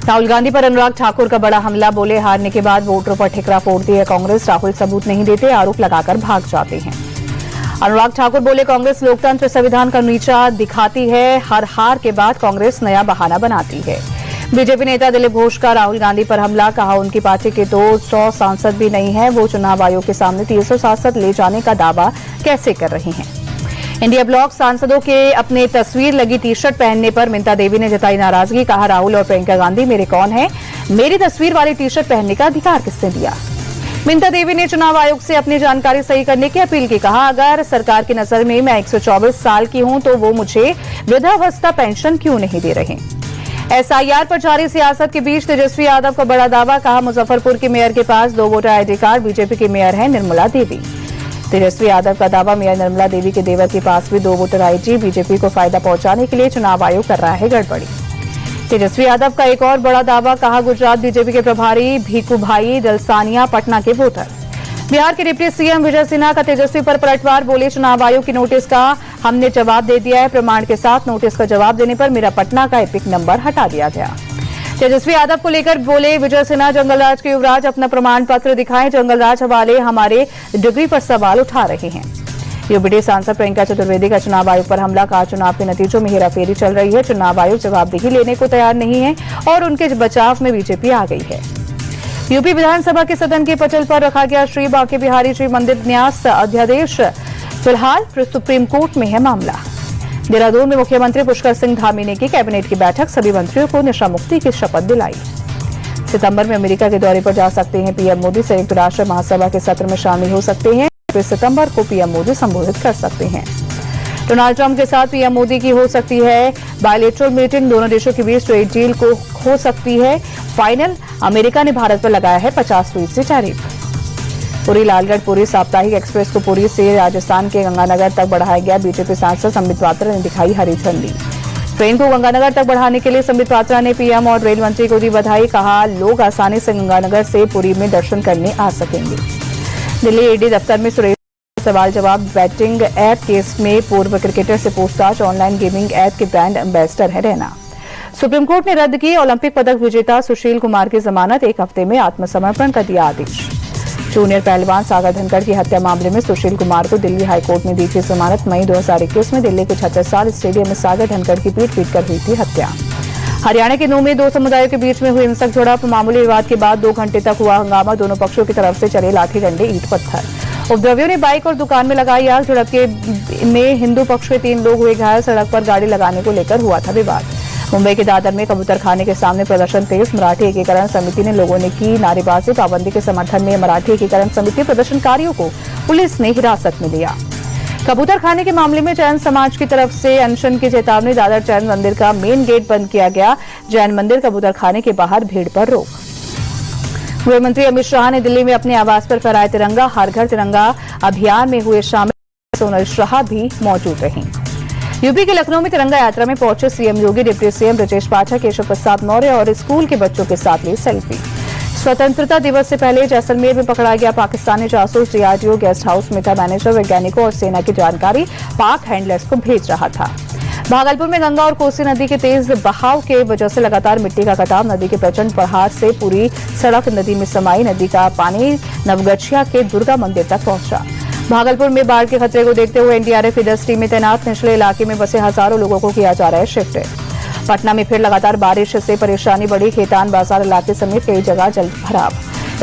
राहुल गांधी पर अनुराग ठाकुर का बड़ा हमला। बोले, हारने के बाद वोटरों पर ठिकरा फोड़ दी है कांग्रेस। राहुल सबूत नहीं देते, आरोप लगाकर भाग जाते हैं। अनुराग ठाकुर बोले, कांग्रेस लोकतंत्र संविधान का नीचा दिखाती है। हर हार के बाद कांग्रेस नया बहाना बनाती है। बीजेपी नेता दिलीप घोष का राहुल गांधी पर हमला। कहा, उनकी पार्टी के तो 100 सांसद भी नहीं है, वो चुनाव आयोग के सामने 300 सांसद ले जाने का दावा कैसे कर रहे हैं। इंडिया ब्लॉक सांसदों के अपने तस्वीर लगी टी शर्ट पहनने पर मिंता देवी ने जताई नाराजगी। कहा, राहुल और प्रियंका गांधी मेरे कौन है, मेरी तस्वीर वाली टी शर्ट पहनने का अधिकार किसने दिया। मिंता देवी ने चुनाव आयोग से अपनी जानकारी सही करने की अपील की। कहा, अगर सरकार की नजर में मैं 124 साल की हूं तो वो मुझे वृद्धावस्था पेंशन क्यों नहीं दे रहे। एसआईआर पर जारी सियासत के बीच तेजस्वी यादव का बड़ा दावा। कहा, मुजफ्फरपुर के मेयर के पास 2 वोटर आईडी कार्ड। बीजेपी की मेयर है निर्मला देवी। तेजस्वी यादव का दावा, मेयर निर्मला देवी के देवर के पास भी 2 वोटर आईडी। बीजेपी को फायदा पहुंचाने के लिए चुनाव आयोग कर रहा है गड़बड़ी। तेजस्वी यादव का एक और बड़ा दावा। कहा, गुजरात बीजेपी के प्रभारी भीखूभाई दलसानिया पटना के वोटर। बिहार के डिप्टी सीएम विजय सिन्हा का तेजस्वी पर पलटवार। बोले, चुनाव आयोग की नोटिस का हमने जवाब दे दिया है, प्रमाण के साथ। नोटिस का जवाब देने पर मेरा पटना का एपिक नंबर हटा दिया गया। तेजस्वी यादव को लेकर बोले विजय सिन्हा, जंगलराज के युवराज अपना प्रमाण पत्र दिखाएं। जंगलराज वाले हमारे डिग्री पर सवाल उठा रहे हैं। यूपीडी सांसद प्रियंका चतुर्वेदी का चुनाव आयोग पर हमला। कहा, चुनाव के नतीजों में हेराफेरी चल रही है। चुनाव आयोग जवाबदेही लेने को तैयार नहीं है और उनके बचाव में बीजेपी आ गई है। यूपी विधानसभा के सदन के पटल पर रखा गया श्री बांके बिहारी जी मंदिर न्यास अध्यादेश। फिलहाल सुप्रीम कोर्ट में है मामला। देहरादून में मुख्यमंत्री पुष्कर सिंह धामी ने की कैबिनेट की बैठक। सभी मंत्रियों को नशा मुक्ति की शपथ दिलाई। सितंबर में अमेरिका के दौरे पर जा सकते हैं पीएम मोदी। संयुक्त राष्ट्र महासभा के सत्र में शामिल हो सकते हैं। फिर सितंबर को पीएम मोदी संबोधित कर सकते हैं। डोनाल्ड ट्रंप के साथ पीएम मोदी की हो सकती है बायलैटरल मीटिंग। दोनों देशों के बीच ट्रेड डील को हो सकती है फाइनल। अमेरिका ने भारत पर लगाया है 50% टैरिफ। पुरी लालगढ़ पुरी साप्ताहिक एक्सप्रेस को पुरी से राजस्थान के गंगानगर तक बढ़ाया गया। बीजेपी सांसद संबित पात्रा ने दिखाई हरी झंडी। ट्रेन को गंगानगर तक बढ़ाने के लिए संबित पात्रा ने पीएम और रेल मंत्री को दी बधाई। कहा, लोग आसानी से गंगानगर से पुरी में दर्शन करने आ सकेंगे। दिल्ली ईडी दफ्तर में सुरेश सवाल जवाब। बैटिंग ऐप केस में पूर्व क्रिकेटर से पूछताछ। ऑनलाइन गेमिंग ऐप के ब्रांड एम्बेसडर है रैना। सुप्रीम कोर्ट ने रद्द की ओलंपिक पदक विजेता सुशील कुमार की जमानत। 1 हफ्ते में आत्मसमर्पण का दिया आदेश। जूनियर पहलवान सागर धनखड़ की हत्या मामले में सुशील कुमार को दिल्ली हाईकोर्ट ने दी थी जमानत। मई 2021 में दिल्ली के 36 साल स्टेडियम में सागर धनखड़ की पीट कर हुई थी हत्या। हरियाणा के नूंह में 2 समुदायों के बीच में हुई हिंसक झड़प। मामूली विवाद के बाद 2 घंटे तक हुआ हंगामा। दोनों पक्षों की तरफ से चले लाठी डंडे ईंट पत्थर। उपद्रवियों ने बाइक और दुकान में लगाई आग। झड़प के में हिंदू पक्ष के 3 लोग हुए घायल। सड़क पर गाड़ी लगाने को लेकर हुआ था विवाद। मुंबई के दादर में कबूतर खाने के सामने प्रदर्शन तेज। मराठी एकीकरण समिति ने लोगों ने की नारेबाजी। पाबंदी के समर्थन में मराठी एकीकरण समिति प्रदर्शनकारियों को पुलिस ने हिरासत में लिया। कबूतर खाने के मामले में जैन समाज की तरफ से अनशन की चेतावनी। दादर जैन मंदिर का मेन गेट बंद किया गया। जैन मंदिर कबूतर खाने के बाहर भीड़ पर रोक। गृह मंत्री अमित शाह ने दिल्ली में अपने आवास पर फहराया तिरंगा। हर घर तिरंगा अभियान में हुए शामिल। सोनल शाह भी मौजूद रहीं। यूपी के लखनऊ में तिरंगा यात्रा में पहुंचे सीएम योगी। डिप्टी सीएम ब्रजेश पाठक, केशव प्रसाद मौर्य और स्कूल के बच्चों के साथ ली सेल्फी। स्वतंत्रता दिवस से पहले जैसलमेर में पकड़ा गया पाकिस्तानी जासूस। डीआरडीओ गेस्ट हाउस में था मैनेजर। वैज्ञानिकों और सेना की जानकारी पाक हैंडलर्स को भेज रहा था। भागलपुर में गंगा और कोसी नदी के तेज बहाव के वजह से लगातार मिट्टी का कटाव। नदी के प्रचंड बहाव से पूरी सड़क नदी में समाई। नदी का पानी नवगछिया के दुर्गा मंदिर तक पहुंचा। भागलपुर में बाढ़ के खतरे को देखते हुए एनडीआरएफ की 10 टीमें तैनात। निचले इलाके में बसे हजारों लोगों को किया जा रहा है शिफ्ट। पटना में फिर लगातार बारिश से परेशानी बढ़ी। खेतान बाजार इलाके समेत कई जगह जल भराव।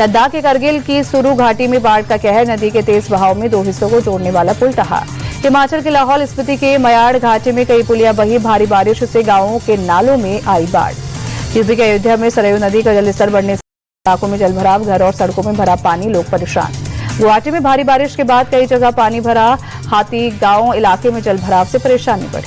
लद्दाख के करगिल की सुरु घाटी में बाढ़ का कहर। नदी के तेज बहाव में 2 हिस्सों को जोड़ने वाला पुल ढहा। हिमाचल के लाहौल स्पीति के मयाड़ घाटी में कई पुलियां बही। भारी बारिश से गांवों के नालों में आई बाढ़। यूपी के अयोध्या में सरयू नदी का जलस्तर बढ़ने से इलाकों में जलभराव। घर और सड़कों में भरा पानी, लोग परेशान। गुवाहाटी में भारी बारिश के बाद कई जगह पानी भरा। हाथी गांव इलाके में जलभराव से परेशानी बढ़ी।